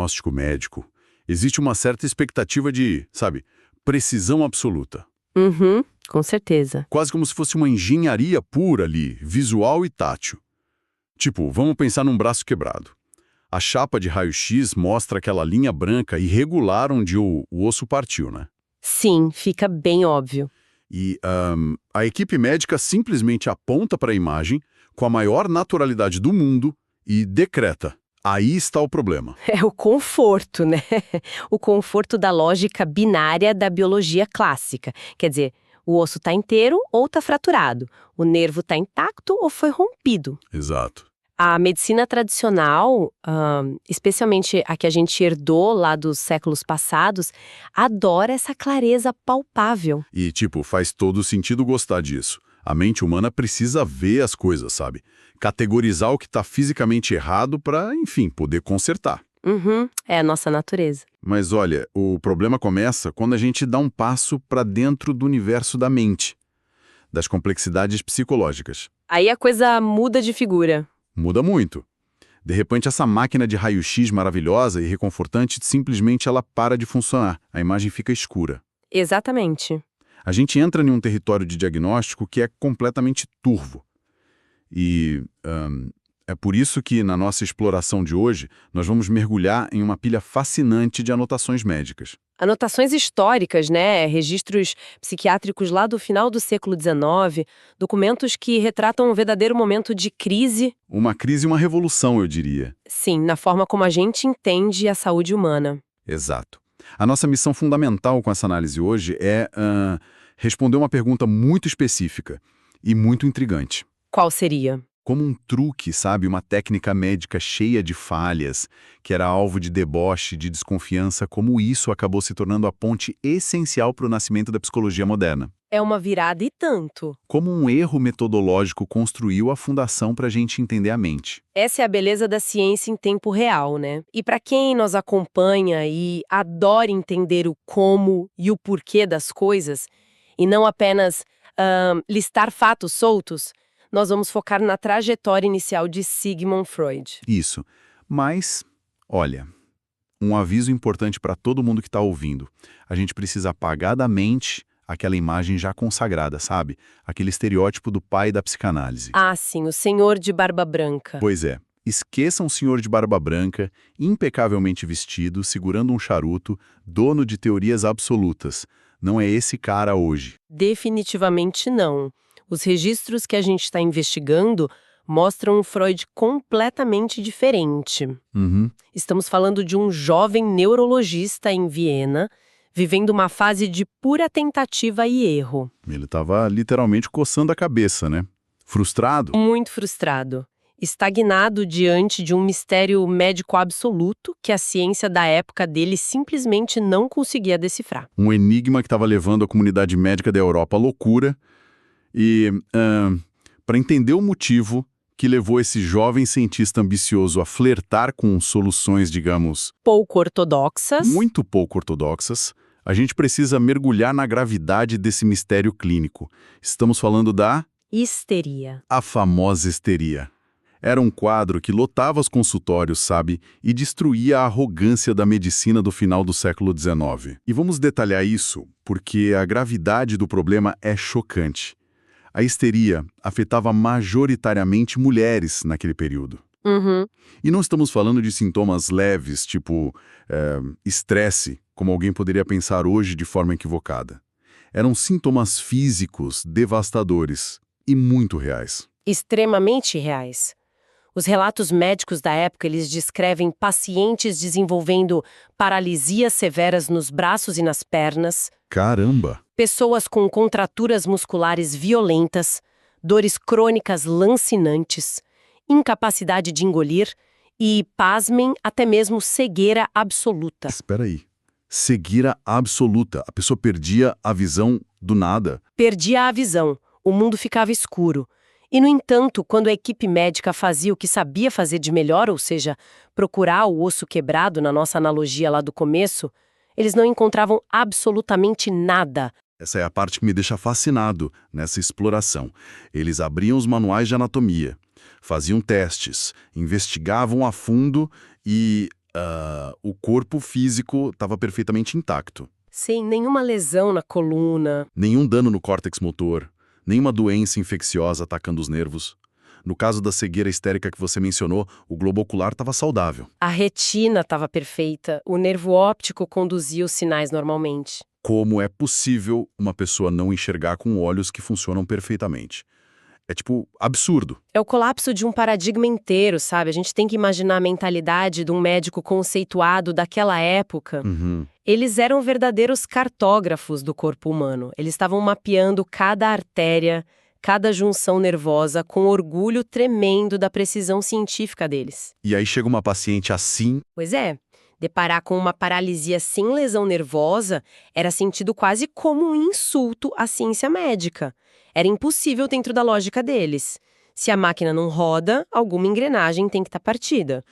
diagnóstico médico, existe uma certa expectativa de, sabe, precisão absoluta. Uhum, com certeza. Quase como se fosse uma engenharia pura ali, visual e tátil. Tipo, vamos pensar num braço quebrado. A chapa de raio-x mostra aquela linha branca irregular onde o osso partiu, né? Sim, fica bem óbvio. E a equipe médica simplesmente aponta para a imagem com a maior naturalidade do mundo e decreta: aí está o problema. É o conforto, né? O conforto da lógica binária da biologia clássica. Quer dizer, o osso está inteiro ou está fraturado, o nervo está intacto ou foi rompido. Exato. A medicina tradicional, especialmente a que a gente herdou lá dos séculos passados, adora essa clareza palpável. E, tipo, faz todo sentido gostar disso. A mente humana precisa ver as coisas, sabe? Categorizar o que está fisicamente errado para, enfim, poder consertar. Uhum, é a nossa natureza. Mas olha, o problema começa quando a gente dá um passo para dentro do universo da mente, das complexidades psicológicas. Aí a coisa muda de figura. Muda muito. De repente, essa máquina de raio-x maravilhosa e reconfortante, simplesmente ela para de funcionar. A imagem fica escura. Exatamente. A gente entra em um território de diagnóstico que é completamente turvo. E é por isso que, na nossa exploração de hoje, nós vamos mergulhar em uma pilha fascinante de anotações médicas. Anotações históricas, né? Registros psiquiátricos lá do final do século XIX, documentos que retratam um verdadeiro momento de crise, Uma crise e uma revolução, eu diria. sim, na forma como a gente entende a saúde humana. Exato. A nossa missão fundamental com essa análise hoje é responder uma pergunta muito específica e muito intrigante. Qual seria? Como um truque, sabe? Uma técnica médica cheia de falhas, que era alvo de deboche, de desconfiança, como isso acabou se tornando a ponte essencial para o nascimento da psicologia moderna. É uma virada e tanto. Como um erro metodológico construiu a fundação para a gente entender a mente. Essa é a beleza da ciência em tempo real, né? E para quem nos acompanha e adora entender o como e o porquê das coisas, e não apenas listar fatos soltos, nós vamos focar na trajetória inicial de Sigmund Freud. Isso. Mas, olha, um aviso importante para todo mundo que está ouvindo. A gente precisa apagar da mente aquela imagem já consagrada, sabe? Aquele estereótipo do pai da psicanálise. Ah, sim, o senhor de barba branca. Pois é. Esqueçam o senhor de barba branca, impecavelmente vestido, segurando um charuto, dono de teorias absolutas. Não é esse cara hoje. Definitivamente não. Os registros que a gente está investigando mostram um Freud completamente diferente. Uhum. Estamos falando de um jovem neurologista em Viena, vivendo uma fase de pura tentativa e erro. Ele estava literalmente coçando a cabeça, né? Frustrado. Muito frustrado. Estagnado diante de um mistério médico absoluto que a ciência da época dele simplesmente não conseguia decifrar. Um enigma que estava levando a comunidade médica da Europa à loucura. E, para entender o motivo que levou esse jovem cientista ambicioso a flertar com soluções, digamos, Pouco ortodoxas. muito pouco ortodoxas, a gente precisa mergulhar na gravidade desse mistério clínico. Estamos falando da Histeria. a famosa histeria. Era um quadro que lotava os consultórios, sabe, e destruía a arrogância da medicina do final do século XIX. E vamos detalhar isso, porque a gravidade do problema é chocante. A histeria afetava majoritariamente mulheres naquele período. Uhum. E não estamos falando de sintomas leves, tipo estresse, como alguém poderia pensar hoje de forma equivocada. Eram sintomas físicos devastadores e muito reais. Extremamente reais. Os relatos médicos da época, eles descrevem pacientes desenvolvendo paralisias severas nos braços e nas pernas, Caramba! pessoas com contraturas musculares violentas, dores crônicas lancinantes, incapacidade de engolir e, pasmem, até mesmo cegueira absoluta. Espera aí. Cegueira absoluta. A pessoa perdia a visão do nada. Perdia a visão, o mundo ficava escuro. E, no entanto, quando a equipe médica fazia o que sabia fazer de melhor, ou seja, procurar o osso quebrado na nossa analogia lá do começo, eles não encontravam absolutamente nada. Essa é a parte que me deixa fascinado nessa exploração. Eles abriam os manuais de anatomia, faziam testes, investigavam a fundo e, o corpo físico estava perfeitamente intacto. Sem nenhuma lesão na coluna. Nenhum dano no córtex motor, nenhuma doença infecciosa atacando os nervos. No caso da cegueira histérica que você mencionou, o globo ocular estava saudável. A retina estava perfeita, o nervo óptico conduzia os sinais normalmente. Como é possível uma pessoa não enxergar com olhos que funcionam perfeitamente? É tipo absurdo. É o colapso de um paradigma inteiro, sabe? A gente tem que imaginar a mentalidade de um médico conceituado daquela época. Eles eram verdadeiros cartógrafos do corpo humano. Eles estavam mapeando cada artéria, cada junção nervosa, com orgulho tremendo da precisão científica deles. E aí chega uma paciente assim. Pois é, deparar com uma paralisia sem lesão nervosa era sentido quase como um insulto à ciência médica. Era impossível dentro da lógica deles. Se a máquina não roda, alguma engrenagem tem que estar partida.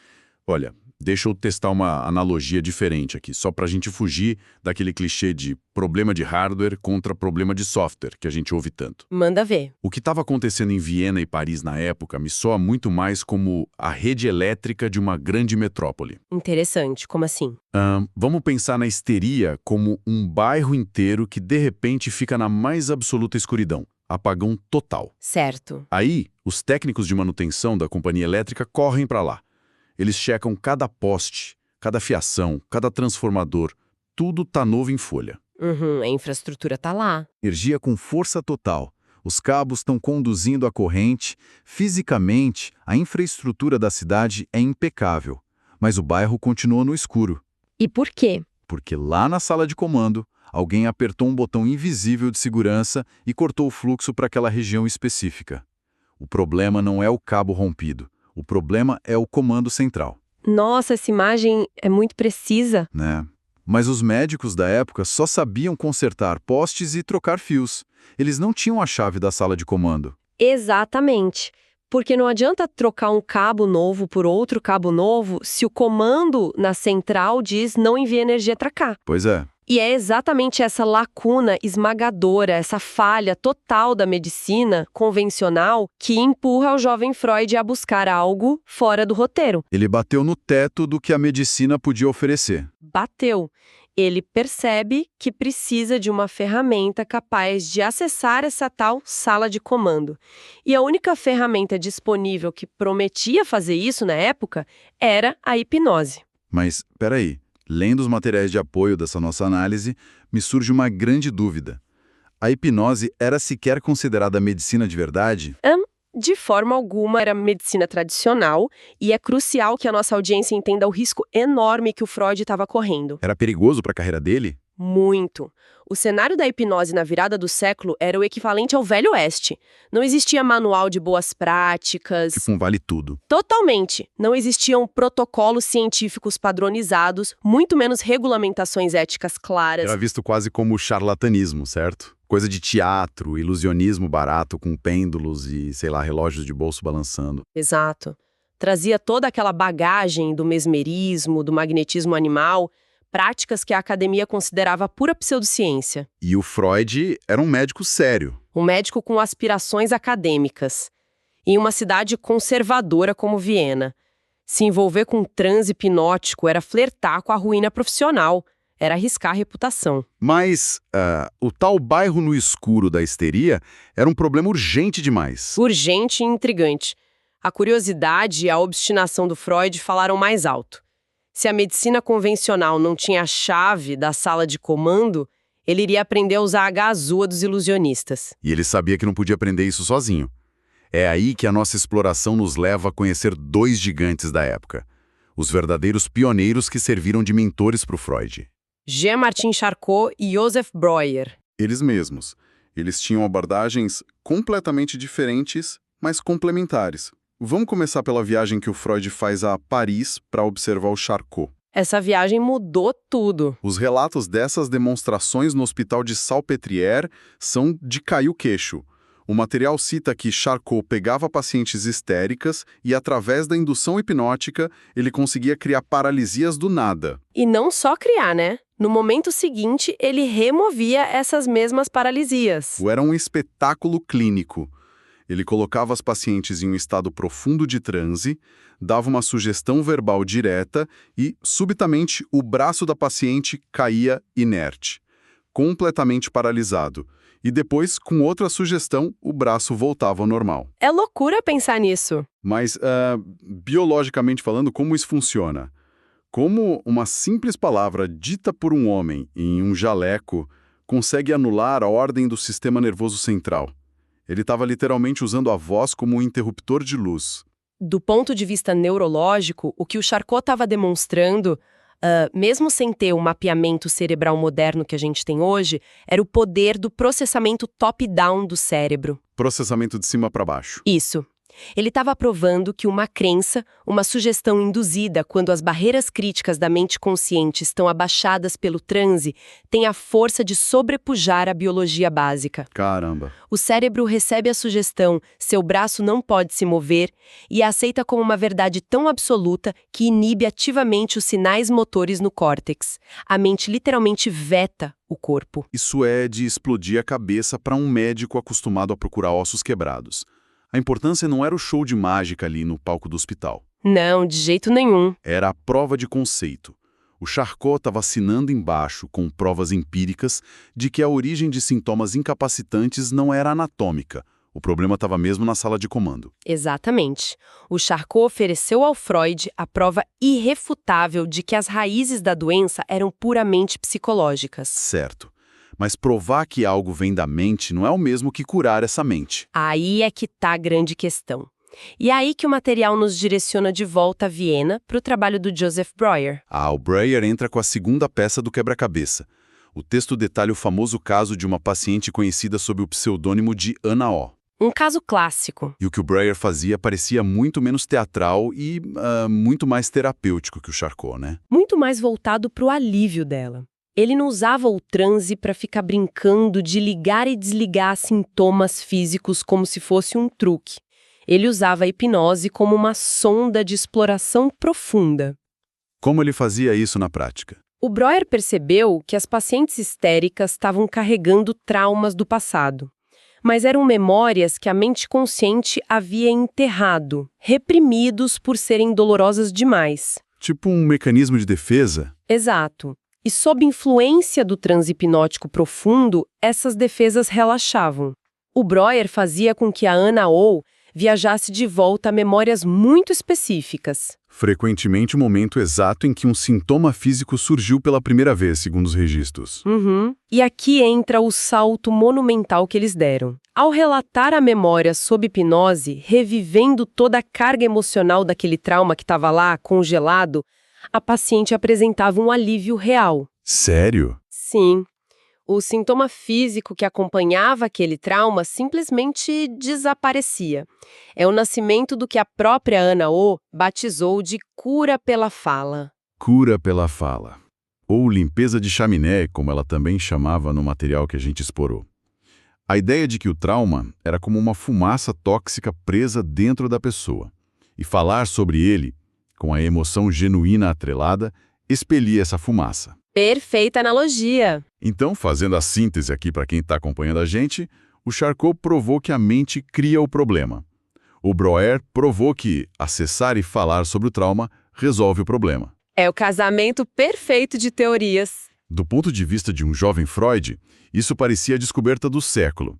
Olha, deixa eu testar uma analogia diferente aqui, só pra gente fugir daquele clichê de problema de hardware contra problema de software, que a gente ouve tanto. Manda ver. O que estava acontecendo em Viena e Paris na época me soa muito mais como a rede elétrica de uma grande metrópole. Interessante, como assim? Vamos pensar na histeria como um bairro inteiro que de repente fica na mais absoluta escuridão. Apagão total. Certo. Aí, os técnicos de manutenção da companhia elétrica correm para lá. Eles checam cada poste, cada fiação, cada transformador. Tudo tá novo em folha. A infraestrutura tá lá. Energia com força total. Os cabos estão conduzindo a corrente. Fisicamente, a infraestrutura da cidade é impecável. Mas o bairro continua no escuro. E por quê? Porque lá na sala de comando, alguém apertou um botão invisível de segurança e cortou o fluxo para aquela região específica. O problema não é o cabo rompido. O problema é o comando central. Nossa, essa imagem é muito precisa. Né? Mas os médicos da época só sabiam consertar postes e trocar fios. Eles não tinham a chave da sala de comando. Exatamente. Porque não adianta trocar um cabo novo por outro cabo novo se o comando na central diz não envia energia para cá. Pois é. E é exatamente essa lacuna esmagadora, essa falha total da medicina convencional que empurra o jovem Freud a buscar algo fora do roteiro. Ele bateu no teto do que a medicina podia oferecer. Bateu. Ele percebe que precisa de uma ferramenta capaz de acessar essa tal sala de comando. E a única ferramenta disponível que prometia fazer isso na época era a hipnose. Mas, peraí. Lendo os materiais de apoio dessa nossa análise, me surge uma grande dúvida. A hipnose era sequer considerada medicina de verdade? De forma alguma era medicina tradicional e é crucial que a nossa audiência entenda o risco enorme que o Freud estava correndo. Era perigoso para a carreira dele? Muito. O cenário da hipnose na virada do século era o equivalente ao Velho Oeste. Não existia manual de boas práticas. Tipo um vale tudo. Totalmente. Não existiam protocolos científicos padronizados, muito menos regulamentações éticas claras. Era visto quase como charlatanismo, certo? Coisa de teatro, ilusionismo barato com pêndulos e, sei lá, relógios de bolso balançando. Exato. Trazia toda aquela bagagem do mesmerismo, do magnetismo animal, práticas que a academia considerava pura pseudociência. E o Freud era um médico sério. Um médico com aspirações acadêmicas. Em uma cidade conservadora como Viena. Se envolver com transe hipnótico era flertar com a ruína profissional. Era arriscar a reputação. Mas o tal bairro no escuro da histeria era um problema urgente demais. Urgente e intrigante. A curiosidade e a obstinação do Freud falaram mais alto. Se a medicina convencional não tinha a chave da sala de comando, ele iria aprender a usar a gazua dos ilusionistas. E ele sabia que não podia aprender isso sozinho. É aí que a nossa exploração nos leva a conhecer dois gigantes da época. Os verdadeiros pioneiros que serviram de mentores para o Freud. Jean-Martin Charcot e Joseph Breuer. Eles mesmos. Eles tinham abordagens completamente diferentes, mas complementares. Vamos começar pela viagem que o Freud faz a Paris para observar o Charcot. Essa viagem mudou tudo. Os relatos dessas demonstrações no hospital de Salpêtrière são de cair o queixo. O material cita que Charcot pegava pacientes histéricas e, através da indução hipnótica, ele conseguia criar paralisias do nada. E não só criar, né? No momento seguinte, ele removia essas mesmas paralisias. Era um espetáculo clínico. Ele colocava as pacientes em um estado profundo de transe, dava uma sugestão verbal direta e, subitamente, o braço da paciente caía inerte, completamente paralisado. E depois, com outra sugestão, o braço voltava ao normal. É loucura pensar nisso. Mas, biologicamente falando, como isso funciona? Como uma simples palavra dita por um homem em um jaleco consegue anular a ordem do sistema nervoso central? Ele estava literalmente usando a voz como um interruptor de luz. Do ponto de vista neurológico, o que o Charcot estava demonstrando, mesmo sem ter o mapeamento cerebral moderno que a gente tem hoje, era o poder do processamento top-down do cérebro. Processamento de cima para baixo. Isso. Ele estava provando que uma crença, uma sugestão induzida quando as barreiras críticas da mente consciente estão abaixadas pelo transe, tem a força de sobrepujar a biologia básica. Caramba. O cérebro recebe a sugestão, seu braço não pode se mover, e a aceita como uma verdade tão absoluta que inibe ativamente os sinais motores no córtex. A mente literalmente veta o corpo. Isso é de explodir a cabeça para um médico acostumado a procurar ossos quebrados. A importância não era o show de mágica ali no palco do hospital. Não, de jeito nenhum. Era a prova de conceito. O Charcot estava assinando embaixo, com provas empíricas, de que a origem de sintomas incapacitantes não era anatômica. O problema estava mesmo na sala de comando. Exatamente. O Charcot ofereceu ao Freud a prova irrefutável de que as raízes da doença eram puramente psicológicas. Certo. Mas provar que algo vem da mente não é o mesmo que curar essa mente. Aí é que tá a grande questão. E é aí que o material nos direciona de volta a Viena para o trabalho do Joseph Breuer. O Breuer entra com a segunda peça do quebra-cabeça. O texto detalha o famoso caso de uma paciente conhecida sob o pseudônimo de Ana O. Um caso clássico. E o que o Breuer fazia parecia muito menos teatral e muito mais terapêutico que o Charcot, né? Muito mais voltado para o alívio dela. Ele não usava o transe para ficar brincando de ligar e desligar sintomas físicos como se fosse um truque. Ele usava a hipnose como uma sonda de exploração profunda. Como ele fazia isso na prática? O Breuer percebeu que as pacientes histéricas estavam carregando traumas do passado. Mas eram memórias que a mente consciente havia enterrado, reprimidos por serem dolorosas demais. Tipo um mecanismo de defesa? Exato. E sob influência do transe hipnótico profundo, essas defesas relaxavam. O Breuer fazia com que a Ana O viajasse de volta a memórias muito específicas. Frequentemente o momento exato em que um sintoma físico surgiu pela primeira vez, segundo os registros. E aqui entra o salto monumental que eles deram. Ao relatar a memória sob hipnose, revivendo toda a carga emocional daquele trauma que estava lá, congelado, a paciente apresentava um alívio real. Sério? Sim. O sintoma físico que acompanhava aquele trauma simplesmente desaparecia. É o nascimento do que a própria Ana O batizou de cura pela fala. Cura pela fala. Ou limpeza de chaminé, como ela também chamava no material que a gente explorou. A ideia de que o trauma era como uma fumaça tóxica presa dentro da pessoa. E falar sobre ele, com a emoção genuína atrelada, expelia essa fumaça. Perfeita analogia. Então, fazendo a síntese aqui para quem está acompanhando a gente, o Charcot provou que a mente cria o problema. O Breuer provou que acessar e falar sobre o trauma resolve o problema. É o casamento perfeito de teorias. Do ponto de vista de um jovem Freud, isso parecia a descoberta do século.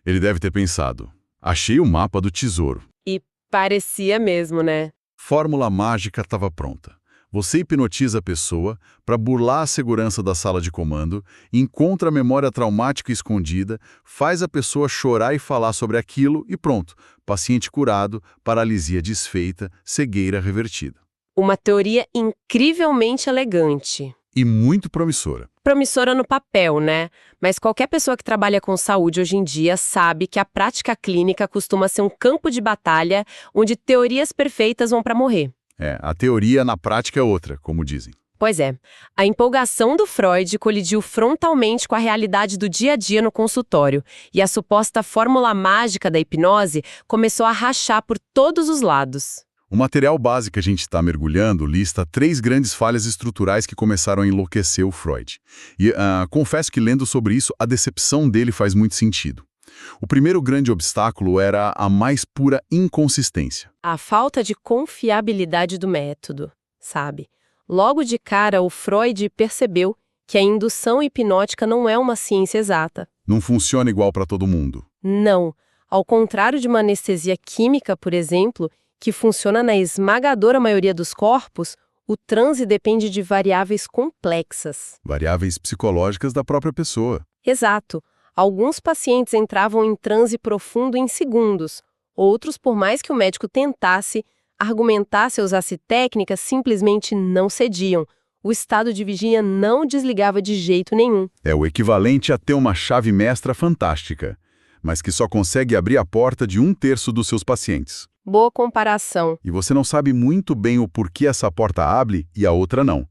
Ele deve ter pensado, achei o mapa do tesouro. E parecia mesmo, né? Fórmula mágica estava pronta. Você hipnotiza a pessoa para burlar a segurança da sala de comando, encontra a memória traumática escondida, faz a pessoa chorar e falar sobre aquilo e pronto. Paciente curado, paralisia desfeita, cegueira revertida. Uma teoria incrivelmente elegante. E muito promissora. Promissora no papel, né? Mas qualquer pessoa que trabalha com saúde hoje em dia sabe que a prática clínica costuma ser um campo de batalha onde teorias perfeitas vão para morrer. A teoria na prática é outra, como dizem. Pois é. A empolgação do Freud colidiu frontalmente com a realidade do dia a dia no consultório, e a suposta fórmula mágica da hipnose começou a rachar por todos os lados. O material base que a gente está mergulhando lista 3 grandes falhas estruturais que começaram a enlouquecer o Freud. E confesso que lendo sobre isso, a decepção dele faz muito sentido. O primeiro grande obstáculo era a mais pura inconsistência. A falta de confiabilidade do método, sabe? Logo de cara, o Freud percebeu que a indução hipnótica não é uma ciência exata. Não funciona igual para todo mundo. Não. Ao contrário de uma anestesia química, por exemplo, que funciona na esmagadora maioria dos corpos, o transe depende de variáveis complexas. Variáveis psicológicas da própria pessoa. Exato. Alguns pacientes entravam em transe profundo em segundos. Outros, por mais que o médico tentasse, argumentasse ou usasse técnicas, simplesmente não cediam. O estado de vigília não desligava de jeito nenhum. É o equivalente a ter uma chave mestra fantástica, mas que só consegue abrir a porta de 1/3 dos seus pacientes. Boa comparação. E você não sabe muito bem o porquê essa porta abre e a outra não.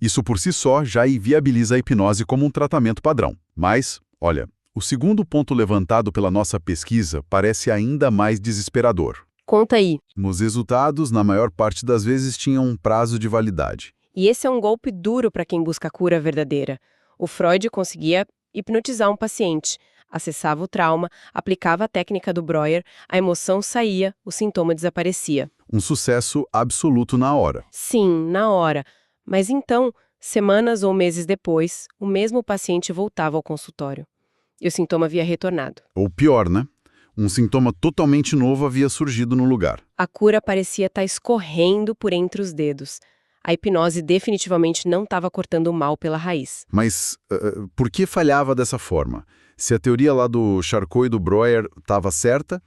Isso por si só já inviabiliza a hipnose como um tratamento padrão. Mas, olha, o segundo ponto levantado pela nossa pesquisa parece ainda mais desesperador. Conta aí. Os resultados, na maior parte das vezes, tinham um prazo de validade. E esse é um golpe duro para quem busca a cura verdadeira. O Freud conseguia hipnotizar um paciente, acessava o trauma, aplicava a técnica do Breuer, a emoção saía, o sintoma desaparecia. Um sucesso absoluto na hora. Sim, na hora. Mas então, semanas ou meses depois, o mesmo paciente voltava ao consultório. E o sintoma havia retornado. Ou pior, né? Um sintoma totalmente novo havia surgido no lugar. A cura parecia estar escorrendo por entre os dedos. A hipnose definitivamente não estava cortando o mal pela raiz. Mas por que falhava dessa forma? Se a teoria lá do Charcot e do Breuer estava certa,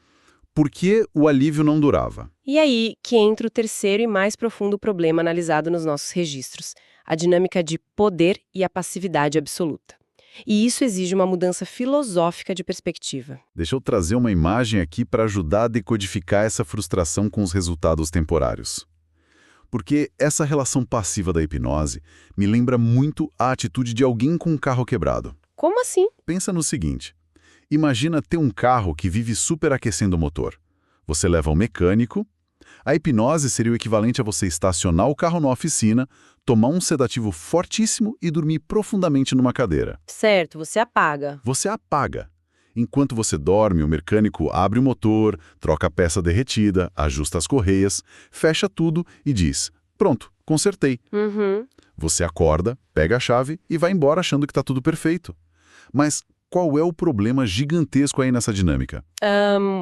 por que o alívio não durava? E aí que entra o terceiro e mais profundo problema analisado nos nossos registros, a dinâmica de poder e a passividade absoluta. E isso exige uma mudança filosófica de perspectiva. Deixa eu trazer uma imagem aqui para ajudar a decodificar essa frustração com os resultados temporários. Porque essa relação passiva da hipnose me lembra muito a atitude de alguém com um carro quebrado. Como assim? Pensa no seguinte, imagina ter um carro que vive superaquecendo o motor. Você leva ao mecânico, a hipnose seria o equivalente a você estacionar o carro na oficina, tomar um sedativo fortíssimo e dormir profundamente numa cadeira. Certo, você apaga. Você apaga. Enquanto você dorme, o mecânico abre o motor, troca a peça derretida, ajusta as correias, fecha tudo e diz, pronto, consertei. Uhum. Você acorda, pega a chave e vai embora achando que está tudo perfeito. Mas qual é o problema gigantesco aí nessa dinâmica?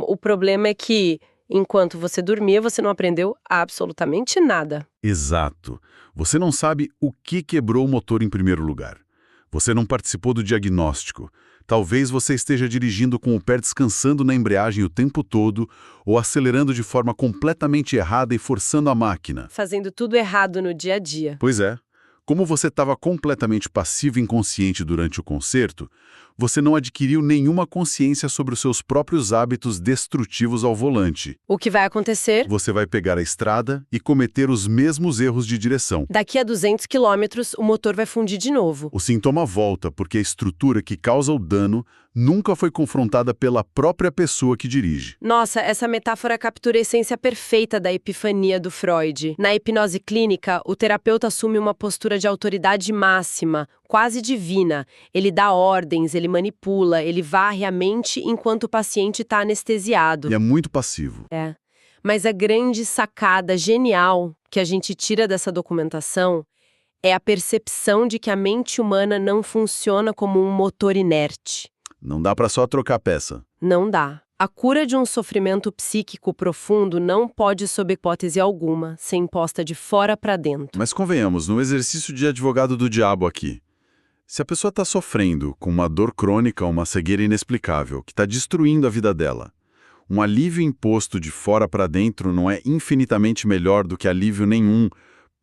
O problema é que, enquanto você dormia, você não aprendeu absolutamente nada. Exato. Você não sabe o que quebrou o motor em primeiro lugar. Você não participou do diagnóstico. Talvez você esteja dirigindo com o pé descansando na embreagem o tempo todo ou acelerando de forma completamente errada e forçando a máquina. Fazendo tudo errado no dia a dia. Pois é. Como você estava completamente passivo e inconsciente durante o concerto, você não adquiriu nenhuma consciência sobre os seus próprios hábitos destrutivos ao volante. O que vai acontecer? Você vai pegar a estrada e cometer os mesmos erros de direção. Daqui a 200 quilômetros, o motor vai fundir de novo. O sintoma volta porque a estrutura que causa o dano nunca foi confrontada pela própria pessoa que dirige. Nossa, essa metáfora captura a essência perfeita da epifania do Freud. Na hipnose clínica, o terapeuta assume uma postura de autoridade máxima, quase divina. Ele dá ordens, ele manipula, ele varre a mente enquanto o paciente está anestesiado. E é muito passivo. É. Mas a grande sacada genial que a gente tira dessa documentação é a percepção de que a mente humana não funciona como um motor inerte. Não dá para só trocar peça. Não dá. A cura de um sofrimento psíquico profundo não pode, sob hipótese alguma, ser imposta de fora para dentro. Mas convenhamos, no exercício de advogado do diabo aqui, se a pessoa está sofrendo com uma dor crônica ou uma cegueira inexplicável que está destruindo a vida dela, um alívio imposto de fora para dentro não é infinitamente melhor do que alívio nenhum.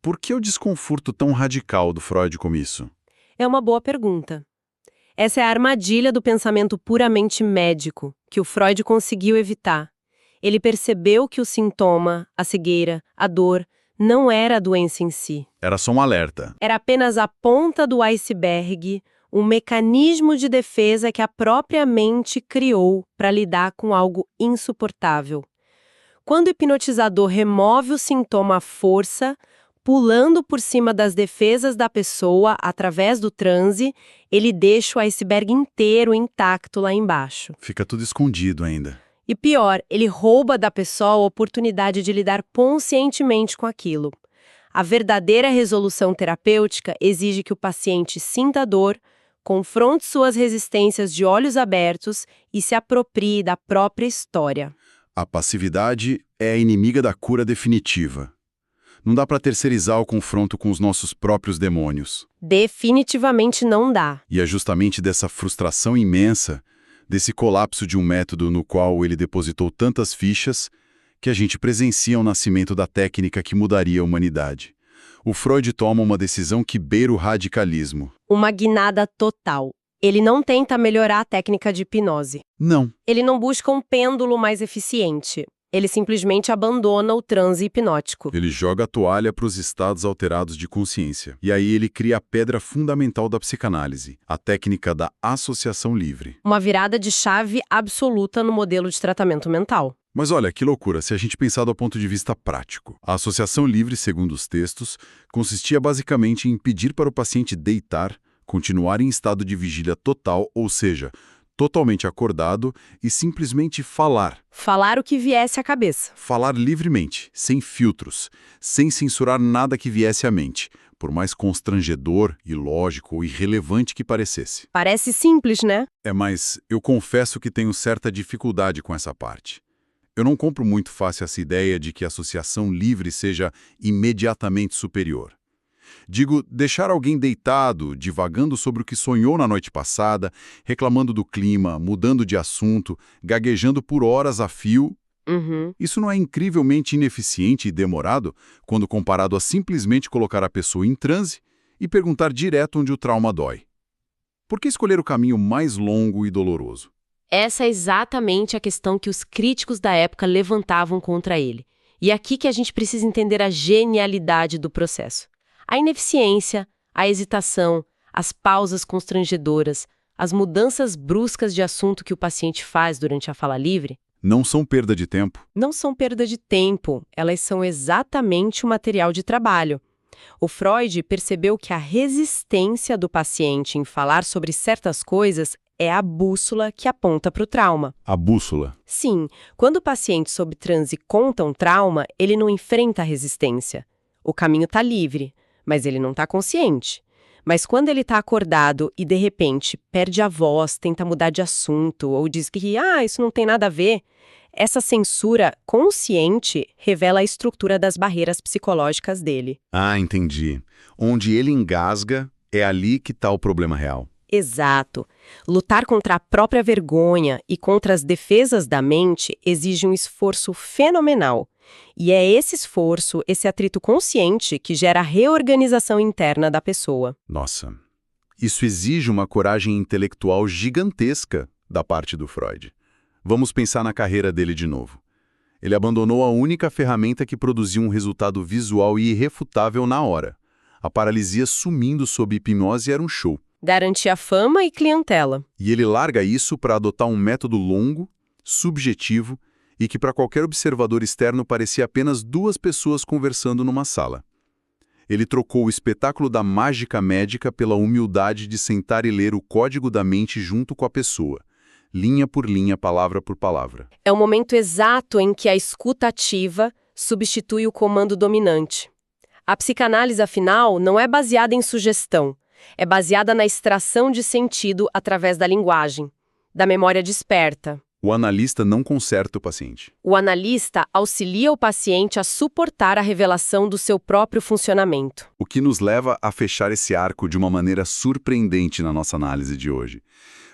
Por que o desconforto tão radical do Freud com isso? É uma boa pergunta. Essa é a armadilha do pensamento puramente médico, que o Freud conseguiu evitar. Ele percebeu que o sintoma, a cegueira, a dor, não era a doença em si. Era só um alerta. Era apenas a ponta do iceberg, um mecanismo de defesa que a própria mente criou para lidar com algo insuportável. Quando o hipnotizador remove o sintoma à força, pulando por cima das defesas da pessoa através do transe, ele deixa o iceberg inteiro intacto lá embaixo. Fica tudo escondido ainda. E pior, ele rouba da pessoa a oportunidade de lidar conscientemente com aquilo. A verdadeira resolução terapêutica exige que o paciente sinta a dor, confronte suas resistências de olhos abertos e se aproprie da própria história. A passividade é a inimiga da cura definitiva. Não dá para terceirizar o confronto com os nossos próprios demônios. Definitivamente não dá. E é justamente dessa frustração imensa, desse colapso de um método no qual ele depositou tantas fichas, que a gente presencia o nascimento da técnica que mudaria a humanidade. O Freud toma uma decisão que beira o radicalismo. Uma guinada total. Ele não tenta melhorar a técnica de hipnose. Não. Ele não busca um pêndulo mais eficiente. Ele simplesmente abandona o transe hipnótico. Ele joga a toalha para os estados alterados de consciência. E aí ele cria a pedra fundamental da psicanálise, a técnica da associação livre. Uma virada de chave absoluta no modelo de tratamento mental. Mas olha, que loucura, se a gente pensar do ponto de vista prático. A associação livre, segundo os textos, consistia basicamente em pedir para o paciente deitar, continuar em estado de vigília total, ou seja, totalmente acordado e simplesmente falar. Falar o que viesse à cabeça. Falar livremente, sem filtros, sem censurar nada que viesse à mente, por mais constrangedor, ilógico ou irrelevante que parecesse. Parece simples, né? Mas eu confesso que tenho certa dificuldade com essa parte. Eu não compro muito fácil essa ideia de que a associação livre seja imediatamente superior. Digo, deixar alguém deitado, divagando sobre o que sonhou na noite passada, reclamando do clima, mudando de assunto, gaguejando por horas a fio. Isso não é incrivelmente ineficiente e demorado quando comparado a simplesmente colocar a pessoa em transe e perguntar direto onde o trauma dói? Por que escolher o caminho mais longo e doloroso? Essa é exatamente a questão que os críticos da época levantavam contra ele. E é aqui que a gente precisa entender a genialidade do processo. A ineficiência, a hesitação, as pausas constrangedoras, as mudanças bruscas de assunto que o paciente faz durante a fala livre, não são perda de tempo. Não são perda de tempo, elas são exatamente o material de trabalho. O Freud percebeu que a resistência do paciente em falar sobre certas coisas é a bússola que aponta para o trauma. A bússola? Sim, quando o paciente sob transe conta um trauma, ele não enfrenta a resistência. O caminho está livre, mas ele não está consciente. Mas quando ele está acordado e, de repente, perde a voz, tenta mudar de assunto ou diz que isso não tem nada a ver, essa censura consciente revela a estrutura das barreiras psicológicas dele. Entendi. Onde ele engasga, é ali que está o problema real. Exato. Lutar contra a própria vergonha e contra as defesas da mente exige um esforço fenomenal. E é esse esforço, esse atrito consciente, que gera a reorganização interna da pessoa. Nossa, isso exige uma coragem intelectual gigantesca da parte do Freud. Vamos pensar na carreira dele de novo. Ele abandonou a única ferramenta que produzia um resultado visual e irrefutável na hora. A paralisia sumindo sob hipnose era um show. Garantia fama e clientela. E ele larga isso para adotar um método longo, subjetivo, e que para qualquer observador externo parecia apenas duas pessoas conversando numa sala. Ele trocou o espetáculo da mágica médica pela humildade de sentar e ler o código da mente junto com a pessoa, linha por linha, palavra por palavra. É o momento exato em que a escuta ativa substitui o comando dominante. A psicanálise, afinal, não é baseada em sugestão, é baseada na extração de sentido através da linguagem, da memória desperta. O analista não conserta o paciente. O analista auxilia o paciente a suportar a revelação do seu próprio funcionamento. O que nos leva a fechar esse arco de uma maneira surpreendente na nossa análise de hoje.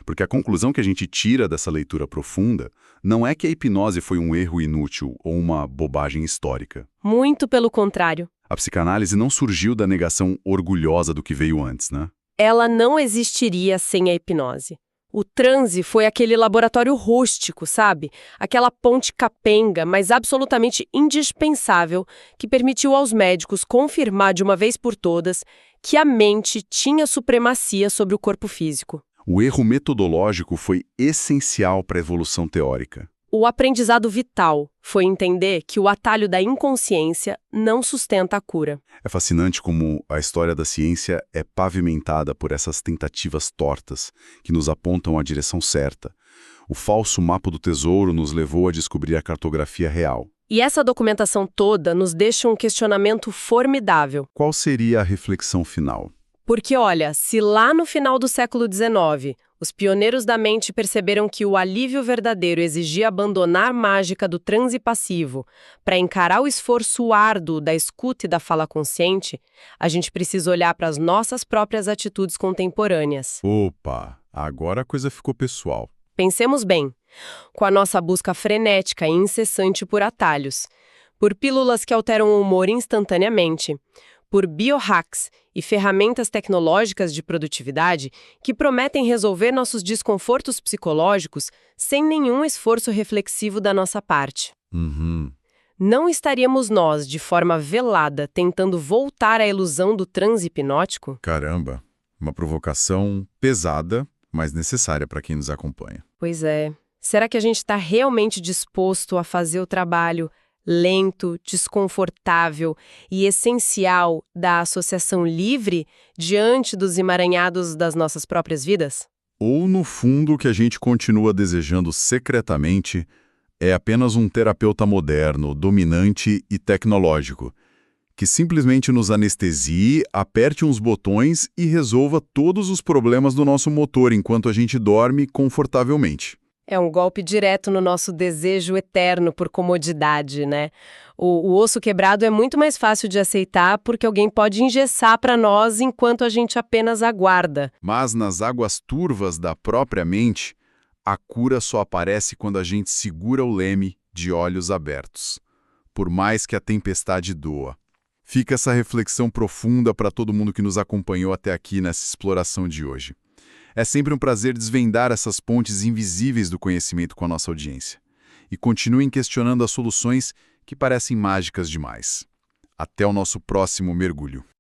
Porque a conclusão que a gente tira dessa leitura profunda não é que a hipnose foi um erro inútil ou uma bobagem histórica. Muito pelo contrário. A psicanálise não surgiu da negação orgulhosa do que veio antes, né? Ela não existiria sem a hipnose. O transe foi aquele laboratório rústico, sabe? Aquela ponte capenga, mas absolutamente indispensável, que permitiu aos médicos confirmar de uma vez por todas que a mente tinha supremacia sobre o corpo físico. O erro metodológico foi essencial para a evolução teórica. O aprendizado vital foi entender que o atalho da inconsciência não sustenta a cura. É fascinante como a história da ciência é pavimentada por essas tentativas tortas que nos apontam a direção certa. O falso mapa do tesouro nos levou a descobrir a cartografia real. E essa documentação toda nos deixa um questionamento formidável. Qual seria a reflexão final? Porque, olha, se lá no final do século XIX, os pioneiros da mente perceberam que o alívio verdadeiro exigia abandonar a mágica do transe passivo para encarar o esforço árduo da escuta e da fala consciente, a gente precisa olhar para as nossas próprias atitudes contemporâneas. Opa, agora a coisa ficou pessoal. Pensemos bem, com a nossa busca frenética e incessante por atalhos, por pílulas que alteram o humor instantaneamente, por biohacks e ferramentas tecnológicas de produtividade que prometem resolver nossos desconfortos psicológicos sem nenhum esforço reflexivo da nossa parte. Não estaríamos nós, de forma velada, tentando voltar à ilusão do transe hipnótico? Caramba, uma provocação pesada, mas necessária para quem nos acompanha. Pois é. Será que a gente está realmente disposto a fazer o trabalho lento, desconfortável e essencial da associação livre diante dos emaranhados das nossas próprias vidas? Ou, no fundo, o que a gente continua desejando secretamente é apenas um terapeuta moderno, dominante e tecnológico, que simplesmente nos anestesie, aperte uns botões e resolva todos os problemas do nosso motor enquanto a gente dorme confortavelmente. É um golpe direto no nosso desejo eterno por comodidade, né? O osso quebrado é muito mais fácil de aceitar porque alguém pode engessar para nós enquanto a gente apenas aguarda. Mas nas águas turvas da própria mente, a cura só aparece quando a gente segura o leme de olhos abertos, por mais que a tempestade doa. Fica essa reflexão profunda para todo mundo que nos acompanhou até aqui nessa exploração de hoje. É sempre um prazer desvendar essas pontes invisíveis do conhecimento com a nossa audiência. E continuem questionando as soluções que parecem mágicas demais. Até o nosso próximo mergulho.